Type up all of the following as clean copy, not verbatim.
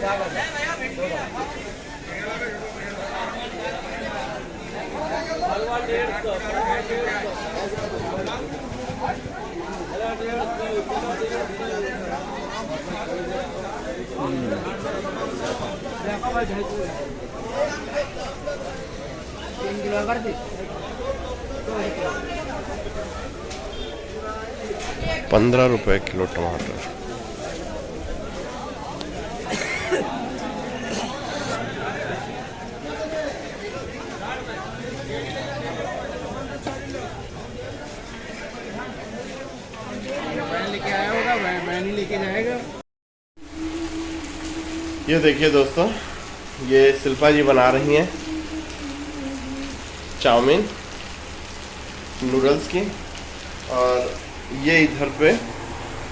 ₹15 kilo टमाटर। लेके आया होगा, बहन ही लेके जाएगा। ये देखिए दोस्तों, ये शिल्पा जी बना रही हैं चाउमीन नूडल्स की, और ये इधर पे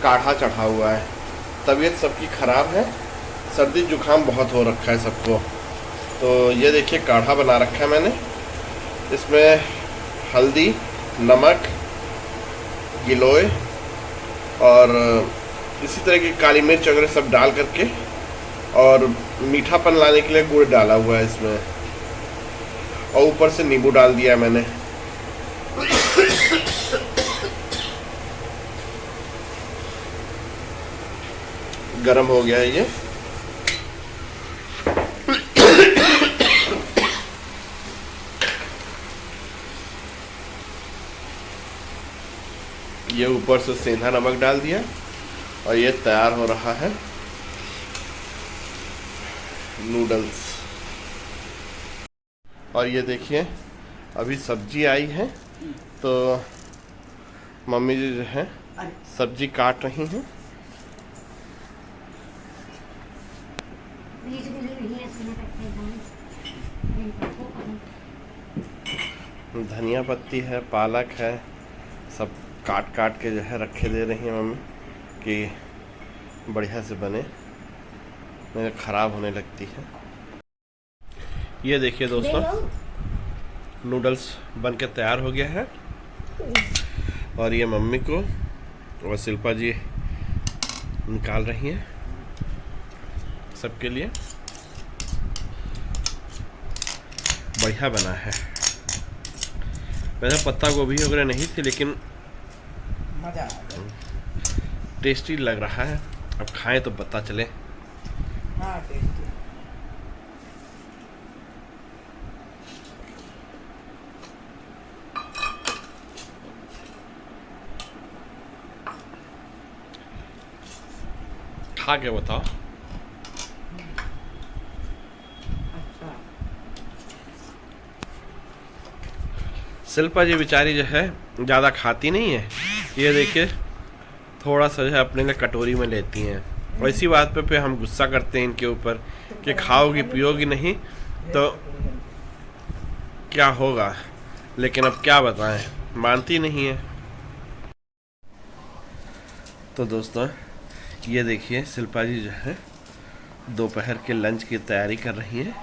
काढ़ा चढ़ा हुआ है। तबीयत सबकी ख़राब है, सर्दी जुकाम बहुत हो रखा है सबको। तो ये देखिए काढ़ा बना रखा है मैंने। इसमें हल्दी, नमक, गिलोय और इसी तरह की काली मिर्च वगैरह सब डाल करके, और मीठापन लाने के लिए गुड़ डाला हुआ है इसमें, और ऊपर से नींबू डाल दिया है मैंने। गरम हो गया है ये ऊपर से सेंधा नमक डाल दिया, और ये तैयार हो रहा है नूडल्स। और ये देखिए अभी सब्जी आई है, तो मम्मी जी जो है सब्जी काट रही हैं। धनिया पत्ती है, पालक है, सब काट काट के जो है रखे दे रही हैं मम्मी कि बढ़िया से बने, नहीं ख़राब होने लगती है। ये देखिए दोस्तों, नूडल्स बन के तैयार हो गया है, और ये मम्मी को और शिल्पा जी निकाल रही हैं सबके लिए। बढ़िया बना है। वैसे पत्ता गोभी वगैरह नहीं थी, लेकिन मजा आ गया। टेस्टी लग रहा है। अब खाएं तो पता चले। हाँ, टेस्टी। खा के बताओ। अच्छा। शिल्पा जी बेचारी जो है ज़्यादा खाती नहीं है। ये देखिए थोड़ा सा जो है अपने लिए कटोरी में लेती हैं, और इसी बात पे हम गुस्सा करते हैं इनके ऊपर कि खाओगी पियोगी नहीं तो क्या होगा। लेकिन अब क्या बताएं, मानती नहीं है। तो दोस्तों ये देखिए शिल्पा जी जो है दोपहर के लंच की तैयारी कर रही हैं,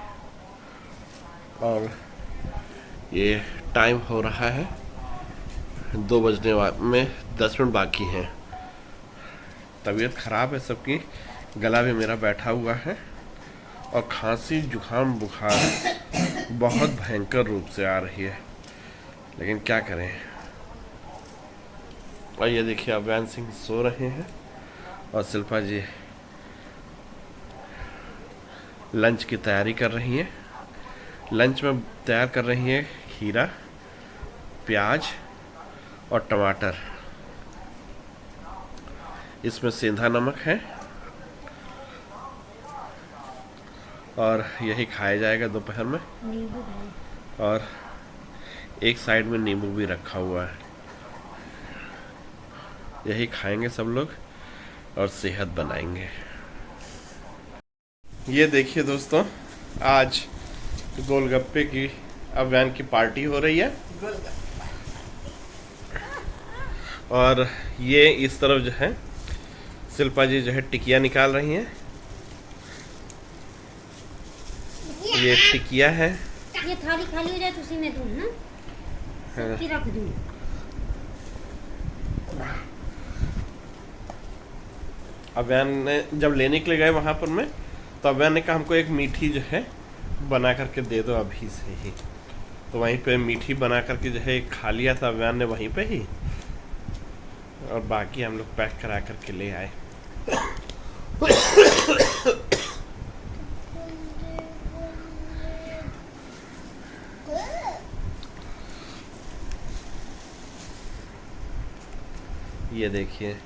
और ये टाइम हो रहा है 2 बजने में 10 मिनट बाकी हैं। तबीयत ख़राब है सबकी, गला भी मेरा बैठा हुआ है, और खांसी जुकाम बुखार बहुत भयंकर रूप से आ रही है, लेकिन क्या करें। और ये देखिए अव्यान सिंह सो रहे हैं, और शिल्पा जी लंच की तैयारी कर रही हैं। लंच में तैयार कर रही हैं खीरा, प्याज और टमाटर। इसमें सेंधा नमक है, और यही खाया जाएगा दोपहर में। और एक साइड में नींबू भी रखा हुआ है। यही खाएंगे सब लोग और सेहत बनाएंगे। ये देखिए दोस्तों, आज गोलगप्पे की अव्यान की पार्टी हो रही है, और ये इस तरफ जो है शिल्पा जी जो है टिकिया निकाल रही हैं। ये टिकिया है। ये थाली खाली हो जाए तो उसी में दूं ना, सबकी रख दूं। अव्यान ने जब लेने के लिए गए वहां पर मैं, तो अव्या ने कहा हमको एक मीठी जो है बना करके दे दो अभी से ही। तो वहीं पे मीठी बना करके जो है खा लिया था अव्या ने वहीं पे ही, और बाकी हम लोग पैक करा करके ले आए। ये देखिए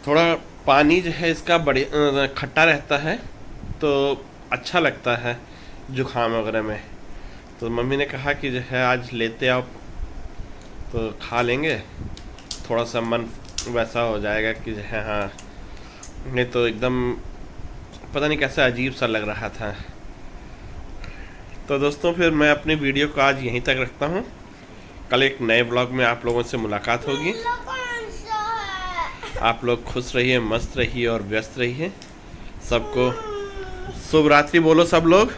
थोड़ा पानी जो है इसका बड़े खट्टा रहता है तो अच्छा लगता है जुखाम वगैरह में। तो मम्मी ने कहा कि जो है आज लेते आओ तो खा लेंगे, थोड़ा सा मन वैसा हो जाएगा कि जो है हाँ, नहीं तो एकदम पता नहीं कैसा अजीब सा लग रहा था। तो दोस्तों फिर मैं अपनी वीडियो को आज यहीं तक रखता हूँ। कल एक नए ब्लॉग में आप लोगों से मुलाकात होगी। आप लोग खुश रहिए, मस्त रहिए और व्यस्त रहिए। सबको शुभ रात्रि बोलो सब लोग।